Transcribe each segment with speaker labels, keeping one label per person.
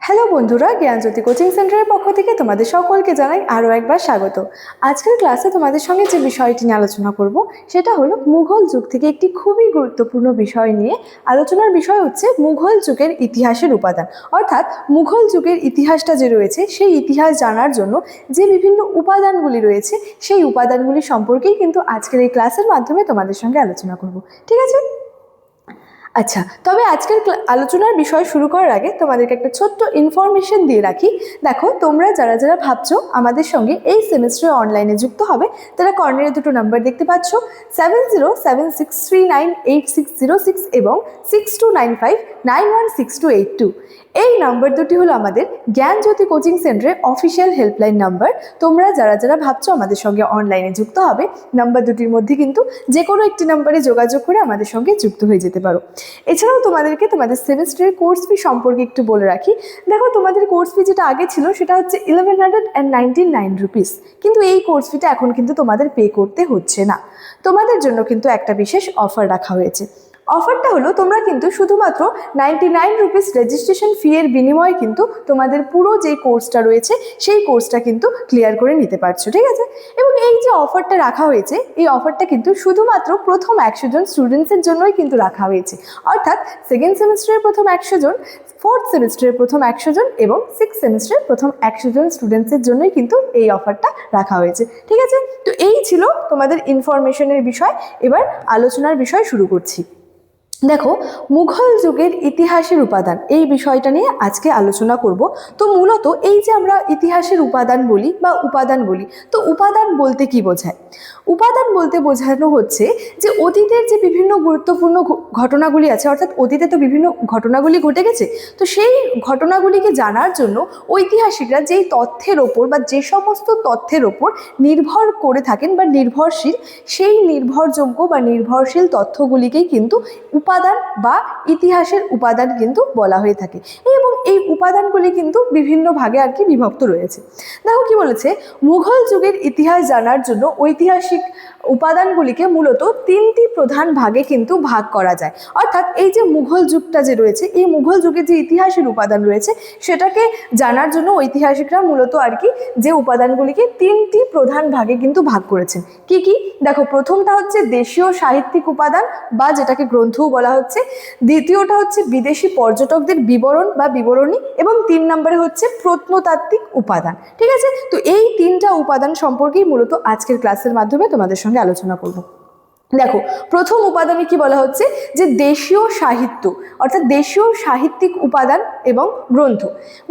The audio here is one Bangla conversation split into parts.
Speaker 1: হ্যালো বন্ধুরা, জ্ঞানজ্যোতি কোচিং সেন্টারের পক্ষ থেকে তোমাদের সকলকে জানাই আরও একবার স্বাগত। আজকের ক্লাসে তোমাদের সঙ্গে যে বিষয়টি নিয়ে আলোচনা করব সেটা হলো মুঘল যুগ থেকে একটি খুবই গুরুত্বপূর্ণ বিষয় নিয়ে আলোচনার বিষয় হচ্ছে মুঘল যুগের ইতিহাসের উপাদান। অর্থাৎ মুঘল যুগের ইতিহাসটা যে রয়েছে সেই ইতিহাস জানার জন্য যে বিভিন্ন উপাদানগুলি রয়েছে সেই উপাদানগুলি সম্পর্কেই কিন্তু আজকের এই ক্লাসের মাধ্যমে তোমাদের সঙ্গে আলোচনা করব। ঠিক আছে? আচ্ছা, তবে আজকের আলোচনার বিষয় শুরু করার আগে তোমাদেরকে একটা ছোট্ট ইনফরমেশন দিয়ে রাখি। দেখো, তোমরা যারা যারা ভাবছো আমাদের সঙ্গে এই সেমিস্টারে অনলাইনে যুক্ত হবে, তারা কর্নারে দুটো নাম্বার দেখতে পাচ্ছ, 7076398606 এবং 6295916282। এই নাম্বার দুটি হলো আমাদের জ্ঞানজ্যোতি কোচিং সেন্টারের অফিসিয়াল হেল্পলাইন নাম্বার। তোমরা যারা যারা ভাবছো আমাদের সঙ্গে অনলাইনে যুক্ত হবে, নাম্বার দুটির মধ্যে কিন্তু যে কোনো একটি নাম্বারে যোগাযোগ করে আমাদের সঙ্গে যুক্ত হয়ে যেতে পারো। এছাড়াও তোমাদেরকে তোমাদের সেমিস্টারের কোর্স ফি সম্পর্কে একটু বলে রাখি। দেখো, তোমাদের কোর্স ফি যেটা আগে ছিল সেটা হচ্ছে 1199 রুপিস, কিন্তু এই কোর্স ফিটা এখন কিন্তু তোমাদের পে করতে হচ্ছে না। তোমাদের জন্য কিন্তু একটা বিশেষ অফার রাখা হয়েছে। অফারটা হলো, তোমরা কিন্তু শুধুমাত্র 99 রুপিস রেজিস্ট্রেশন ফি এর বিনিময়ে কিন্তু তোমাদের পুরো যে কোর্সটা রয়েছে সেই কোর্সটা কিন্তু ক্লিয়ার করে নিতে পারছো। ঠিক আছে? এবং এই যে অফারটা রাখা হয়েছে, এই অফারটা কিন্তু শুধুমাত্র প্রথম 100 জন স্টুডেন্টসের জন্যই কিন্তু রাখা হয়েছে। অর্থাৎ সেকেন্ড সেমিস্টারের প্রথম 100 জন, ফোর্থ সেমিস্টারের প্রথম 100 জন এবং সিক্স সেমিস্টারের প্রথম 100 জন স্টুডেন্টসের জন্যই কিন্তু এই অফারটা রাখা হয়েছে। ঠিক আছে? তো এই ছিল তোমাদের ইনফরমেশনের বিষয়। এবার আলোচনার বিষয় শুরু করছি। দেখো, মুঘল যুগের ইতিহাসের উপাদান এই বিষয়টা নিয়ে আজকে আলোচনা করব। তো মূলত এই যে আমরা ইতিহাসের উপাদান বলি বা উপাদান বলি, তো উপাদান বলতে কি বোঝায়? উপাদান বলতে বোঝানো হচ্ছে যে অতীতের যে বিভিন্ন গুরুত্বপূর্ণ ঘটনাগুলি আছে, অর্থাৎ অতীতে তো বিভিন্ন ঘটনাগুলি ঘটে গেছে, তো সেই ঘটনাগুলিকে জানার জন্য ঐতিহাসিকরা যেই তথ্যের ওপর বা যে সমস্ত তথ্যের ওপর নির্ভর করে থাকেন বা নির্ভরশীল, সেই নির্ভরযোগ্য বা নির্ভরশীল তথ্যগুলিকেই কিন্তু উপাদান বা ইতিহাসের উপাদান কিন্তু বলা হয়ে থাকে। এবং এই উপাদানগুলি কিন্তু বিভিন্ন ভাগে আর কি বিভক্ত রয়েছে। দেখো কি বলেছে, মুঘল যুগের ইতিহাস জানার জন্য ঐতিহাসিক উপাদানগুলিকে মূলত তিনটি প্রধান ভাগে কিন্তু ভাগ করা যায়। অর্থাৎ এই যে মুঘল যুগটা যে রয়েছে, এই মুঘল যুগের যে ইতিহাসের উপাদান রয়েছে সেটাকে জানার জন্য ঐতিহাসিকরা মূলত আর কি যে উপাদানগুলিকে তিনটি প্রধান ভাগে কিন্তু ভাগ করেছেন। কি কি? দেখো, প্রথমটা হচ্ছে দেশীয় সাহিত্যিক উপাদান বা যেটাকে গ্রন্থও বলা হচ্ছে, দ্বিতীয়টা হচ্ছে বিদেশি পর্যটকদের বিবরণ বা বিবরণী, এবং 3 নম্বরে হচ্ছে প্রত্নতাত্ত্বিক উপাদান। ঠিক আছে? তো এই তিনটা উপাদান সম্পর্কেই মূলত আজকের ক্লাসের মাধ্যমে তোমাদের সঙ্গে আলোচনা করব। দেখো, প্রথম উপাদানে কি বলা হচ্ছে যে দেশীয় সাহিত্য, অর্থাৎ দেশীয় সাহিত্যিক উপাদান এবং গ্রন্থ।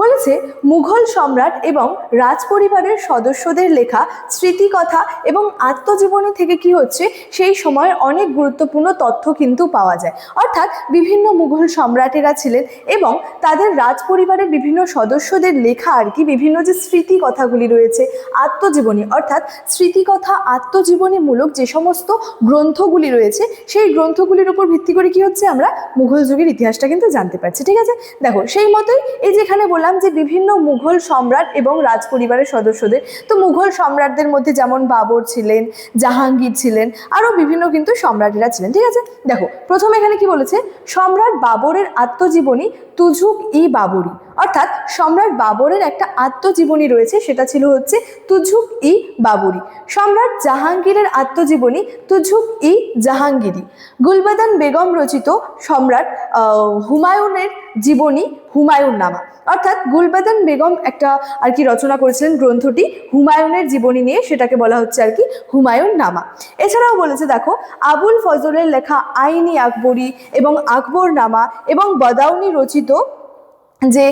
Speaker 1: বলেছে মুঘল সম্রাট এবং রাজ পরিবারের সদস্যদের লেখা স্মৃতিকথা এবং আত্মজীবনী থেকে কি হচ্ছে সেই সময়ের অনেক গুরুত্বপূর্ণ তথ্য কিন্তু পাওয়া যায়। অর্থাৎ বিভিন্ন মুঘল সম্রাটেরা ছিলেন এবং তাদের রাজ পরিবারের বিভিন্ন সদস্যদের লেখা আর কি বিভিন্ন যে স্মৃতিকথাগুলি রয়েছে, আত্মজীবনী, অর্থাৎ স্মৃতিকথা আত্মজীবনীমূলক যে সমস্ত গ্রন্থগুলি রয়েছে সেই গ্রন্থগুলির উপর ভিত্তি করে কি হচ্ছে আমরা মুঘল যুগের ইতিহাসটা কিন্তু জানতে পারছি। ঠিক আছে? দেখো, সেই মতোই এই যেখানে বললাম যে বিভিন্ন মুঘল সম্রাট এবং রাজ পরিবারের সদস্যদের, তো মুঘল সম্রাটদের মধ্যে যেমন বাবর ছিলেন, জাহাঙ্গীর ছিলেন, আরও বিভিন্ন কিন্তু সম্রাটেরা ছিলেন। ঠিক আছে? দেখো, প্রথমে এখানে কি বলেছে, সম্রাট বাবরের আত্মজীবনী তুজুক-ই-বাবরি, অর্থাৎ সম্রাট বাবরের একটা আত্মজীবনী রয়েছে, সেটা ছিল হচ্ছে তুজুক-ই-বাবরি। সম্রাট জাহাঙ্গীরের আত্মজীবনী তুজুক-ই-জাহাঙ্গীরি। গুলবাদান বেগম রচিত সম্রাট হুমায়ুনের জীবনী হুমায়ুন নামা, অর্থাৎ গুলবাদান বেগম একটা আর কি রচনা করেছিলেন গ্রন্থটি হুমায়ুনের জীবনী নিয়ে, সেটাকে বলা হচ্ছে আর কি হুমায়ুন নামা। এছাড়াও বলেছে, দেখো, আবুল ফজলের লেখা আইনি আকবরী এবং আকবর নামা এবং বদাউনি রচিত যে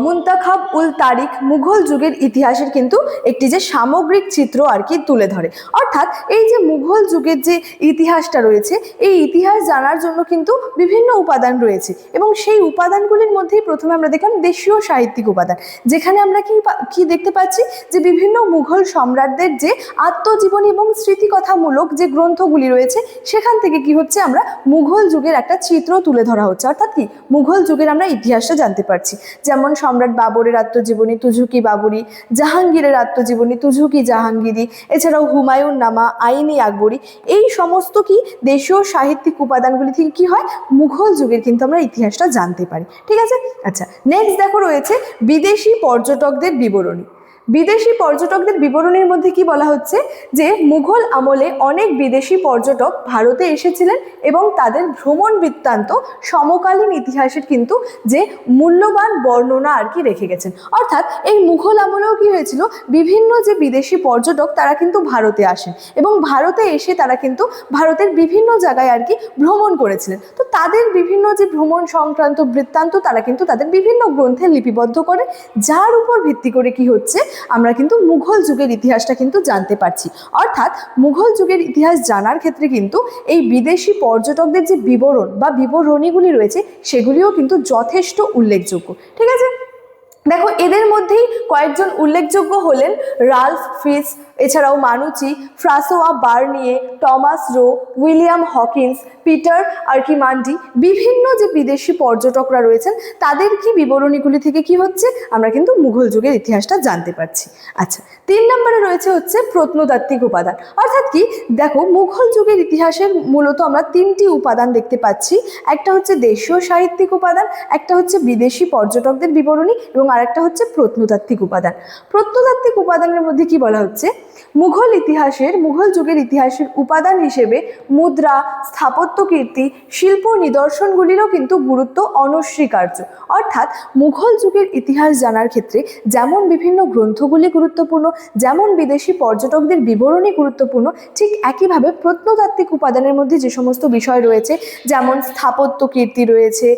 Speaker 1: মুন্তাখাব উল তারিখ মুঘল যুগের ইতিহাসের কিন্তু একটি যে সামগ্রিক চিত্র আর কি তুলে ধরে। অর্থাৎ এই যে মুঘল যুগের যে ইতিহাসটা রয়েছে, এই ইতিহাস জানার জন্য কিন্তু বিভিন্ন উপাদান রয়েছে এবং সেই উপাদানগুলির মধ্যেই প্রথমে আমরা দেখলাম দেশীয় সাহিত্যিক উপাদান, যেখানে আমরা কি দেখতে পাচ্ছি যে বিভিন্ন মুঘল সম্রাটদের যে আত্মজীবনী এবং স্মৃতিকথামূলক যে গ্রন্থগুলি রয়েছে সেখান থেকে কি হচ্ছে আমরা মুঘল যুগের একটা চিত্র তুলে ধরা হচ্ছে। অর্থাৎ কি মুঘল যুগের আমরা ইতিহাসটা জানতে পারছি। পারছি, যেমন সম্রাট বাবরের আত্মজীবনী তুজুকি বাবরি, জাহাঙ্গীরের আত্মজীবনী তুজুকি জাহাঙ্গীরি, এছাড়াও হুমায়ুন নামা, আইনি আকবরী, এই সমস্ত কি দেশীয় সাহিত্যিক উপাদানগুলি থেকে কি হয়, মুঘল যুগের কিন্তু আমরা ইতিহাসটা জানতে পারি। ঠিক আছে। আচ্ছা, নেক্সট দেখো রয়েছে বিদেশি পর্যটকদের বিবরণী। বিদেশি পর্যটকদের বিবরণীর মধ্যে কি বলা হচ্ছে যে মুঘল আমলে অনেক বিদেশি পর্যটক ভারতে এসেছিলেন এবং তাদের ভ্রমণ বৃত্তান্ত সমকালীন ইতিহাসের কিন্তু যে মূল্যবান বর্ণনা আর কি রেখে গেছেন। অর্থাৎ এই মুঘল আমলেও কি হয়েছিল, বিভিন্ন যে বিদেশি পর্যটক তারা কিন্তু ভারতে আসেন এবং ভারতে এসে তারা কিন্তু ভারতের বিভিন্ন জায়গায় আর কি ভ্রমণ করেছিলেন। তো তাদের বিভিন্ন যে ভ্রমণ সংক্রান্ত বৃত্তান্ত তারা কিন্তু তাদের বিভিন্ন গ্রন্থে লিপিবদ্ধ করে, যার উপর ভিত্তি করে কি হচ্ছে, আমরা কিন্তু মুঘল যুগের ইতিহাসটা কিন্তু জানতে পারছি। অর্থাৎ মুঘল যুগের ইতিহাস জানার ক্ষেত্রে কিন্তু এই বিদেশি পর্যটকদের যে বিবরণ বা বিবরণীগুলি রয়েছে সেগুলিও কিন্তু যথেষ্ট উল্লেখযোগ্য। ঠিক আছে। দেখো, এদের মধ্যেই কয়েকজন উল্লেখযোগ্য হলেন রালফ ফিচ, এছাড়াও Manucci, Francois Bernier, Thomas Roe, William Hawkins, Peter আর্কিমান্ডি, বিভিন্ন যে বিদেশি পর্যটকরা রয়েছেন তাদের কি বিবরণীগুলি থেকে কি হচ্ছে, আমরা কিন্তু মুঘল যুগের ইতিহাসটা জানতে পারছি। আচ্ছা, 3 নম্বরে রয়েছে হচ্ছে প্রত্নতাত্ত্বিক উপাদান। অর্থাৎ কি, দেখো মুঘল যুগের ইতিহাসের মূলত আমরা 3টি উপাদান দেখতে পাচ্ছি। একটা হচ্ছে দেশীয় সাহিত্যিক উপাদান, একটা হচ্ছে বিদেশি পর্যটকদের বিবরণী এবং আরেকটা হচ্ছে প্রত্নতাত্ত্বিক উপাদান। প্রত্নতাত্ত্বিক উপাদানের মধ্যে কি বলা হচ্ছে, মুঘল যুগের ইতিহাসের উপাদান হিসেবে মুদ্রা, স্থাপত্য কীর্তি, শিল্প নিদর্শনগুলিরও কিন্তু গুরুত্ব অনস্বীকার্য। অর্থাৎ মুঘল যুগের ইতিহাস জানার ক্ষেত্রে যেমন বিভিন্ন গ্রন্থগুলি গুরুত্বপূর্ণ, যেমন বিদেশি পর্যটকদের বিবরণী গুরুত্বপূর্ণ, ঠিক একইভাবে প্রত্নতাত্ত্বিক উপাদানের মধ্যে যে সমস্ত বিষয় রয়েছে, যেমন স্থাপত্য কীর্তি রয়েছে,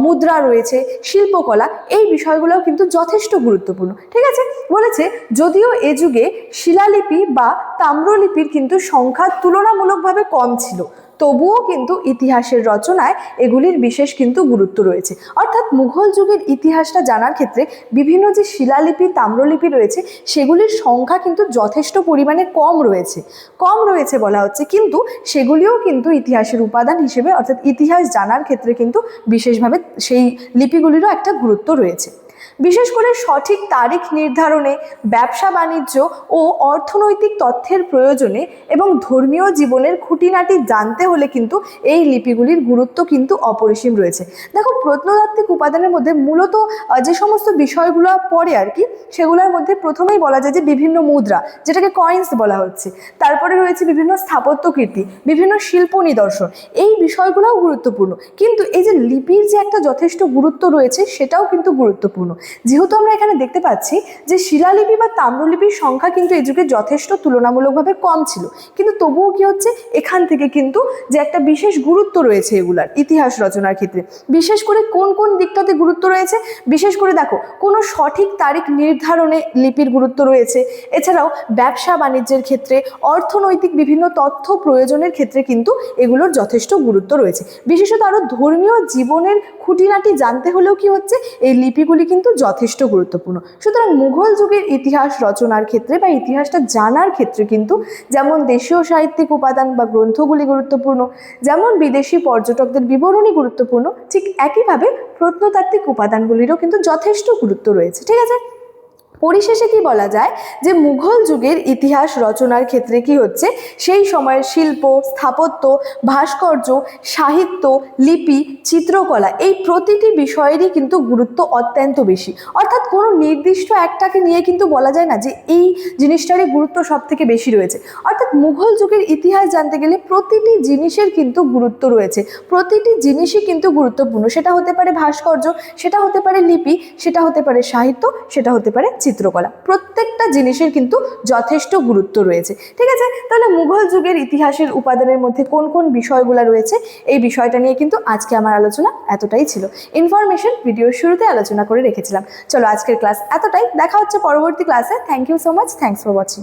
Speaker 1: মুদ্রা রয়েছে, শিল্পকলা, এই বিষয়গুলোও কিন্তু যথেষ্ট গুরুত্বপূর্ণ। ঠিক আছে। বলেছে যদিও এ যুগে শিলালিপি বা তাম্রলিপির কিন্তু সংখ্যা তুলনামূলকভাবে কম ছিল, তবুও কিন্তু ইতিহাসের রচনায় এগুলির বিশেষ কিন্তু গুরুত্ব রয়েছে। অর্থাৎ মুঘল যুগের ইতিহাসটা জানার ক্ষেত্রে বিভিন্ন যে শিলালিপি, তাম্রলিপি রয়েছে সেগুলির সংখ্যা কিন্তু যথেষ্ট পরিমাণে কম রয়েছে বলা হচ্ছে, কিন্তু সেগুলিও কিন্তু ইতিহাসের উপাদান হিসেবে, অর্থাৎ ইতিহাস জানার ক্ষেত্রে কিন্তু বিশেষভাবে সেই লিপিগুলিরও একটা গুরুত্ব রয়েছে। বিশেষ করে সঠিক তারিখ নির্ধারণে, ব্যবসা বাণিজ্য ও অর্থনৈতিক তথ্যের প্রয়োজনে এবং ধর্মীয় জীবনের খুঁটিনাটি জানতে হলে কিন্তু এই লিপিগুলির গুরুত্ব কিন্তু অপরিসীম রয়েছে। দেখো, প্রত্নতাত্ত্বিক উপাদানের মধ্যে মূলত যে সমস্ত বিষয়গুলো পড়ে আর কি, সেগুলোর মধ্যে প্রথমেই বলা যায় যে বিভিন্ন মুদ্রা, যেটাকে কয়েন্স বলা হচ্ছে, তারপরে রয়েছে বিভিন্ন স্থাপত্য কীর্তি, বিভিন্ন শিল্প নিদর্শন, এই বিষয়গুলোও গুরুত্বপূর্ণ। কিন্তু এই যে লিপির যে একটা যথেষ্ট গুরুত্ব রয়েছে সেটাও কিন্তু গুরুত্বপূর্ণ। যেহেতু আমরা এখানে দেখতে পাচ্ছি যে শিলালিপি বা তাম্রলিপির সংখ্যা কিন্তু এই যুগে যথেষ্ট তুলনামূলকভাবে কম ছিল, কিন্তু তবুও কি হচ্ছে, এখান থেকে কিন্তু যে একটা বিশেষ গুরুত্ব রয়েছে এগুলার ইতিহাস রচনার ক্ষেত্রে। বিশেষ করে কোন কোন দিকটাতে গুরুত্ব রয়েছে, বিশেষ করে দেখো কোনো সঠিক তারিখ নির্ধারণে লিপির গুরুত্ব রয়েছে, এছাড়াও ব্যবসা বাণিজ্যের ক্ষেত্রে, অর্থনৈতিক বিভিন্ন তথ্য প্রয়োজনের ক্ষেত্রে কিন্তু এগুলোর যথেষ্ট গুরুত্ব রয়েছে। বিশেষত আরও ধর্মীয় জীবনের খুঁটিনাটি জানতে হলেও কি হচ্ছে, এই লিপিগুলি কিন্তু যথেষ্ট গুরুত্বপূর্ণ। সুতরাং মুঘল যুগের ইতিহাস রচনার ক্ষেত্রে বা ইতিহাসটা জানার ক্ষেত্রে কিন্তু যেমন দেশীয় সাহিত্যিক উপাদান বা গ্রন্থগুলি গুরুত্বপূর্ণ, যেমন বিদেশি পর্যটকদের বিবরণী গুরুত্বপূর্ণ, ঠিক একইভাবে প্রত্নতাত্ত্বিক উপাদানগুলিরও কিন্তু যথেষ্ট গুরুত্ব রয়েছে। ঠিক আছে। পরিশেষে কি বলা যায় যে মুঘল যুগের ইতিহাস রচনার ক্ষেত্রে কি হচ্ছে, সেই সময়ের শিল্প, স্থাপত্য, ভাস্কর্য, সাহিত্য, লিপি, চিত্রকলা, এই প্রতিটি বিষয়েরই কিন্তু গুরুত্ব অত্যন্ত বেশি। অর্থাৎ কোনো নির্দিষ্ট একটাকে নিয়ে কিন্তু বলা যায় না যে এই জিনিসটারই গুরুত্ব সব থেকে বেশি রয়েছে। অর্থাৎ মুঘল যুগের ইতিহাস জানতে গেলে প্রতিটি জিনিসের কিন্তু গুরুত্ব রয়েছে, প্রতিটি জিনিসই কিন্তু গুরুত্বপূর্ণ। সেটা হতে পারে ভাস্কর্য, সেটা হতে পারে লিপি, সেটা হতে পারে সাহিত্য, সেটা হতে পারে চিত্রকলা, প্রত্যেকটা জিনিসের কিন্তু যথেষ্ট গুরুত্ব রয়েছে। ঠিক আছে। তাহলে মুঘল যুগের ইতিহাসের উপাদানের মধ্যে কোন কোন বিষয়গুলো রয়েছে, এই বিষয়টা নিয়ে কিন্তু আজকে আমার আলোচনা এতটাই ছিল। ইনফরমেশন ভিডিওর শুরুতে আলোচনা করে রেখেছিলাম। চলো, আজকের ক্লাস এতটাই, দেখা হচ্ছে পরবর্তী ক্লাসে। Thank you so much, thanks for watching.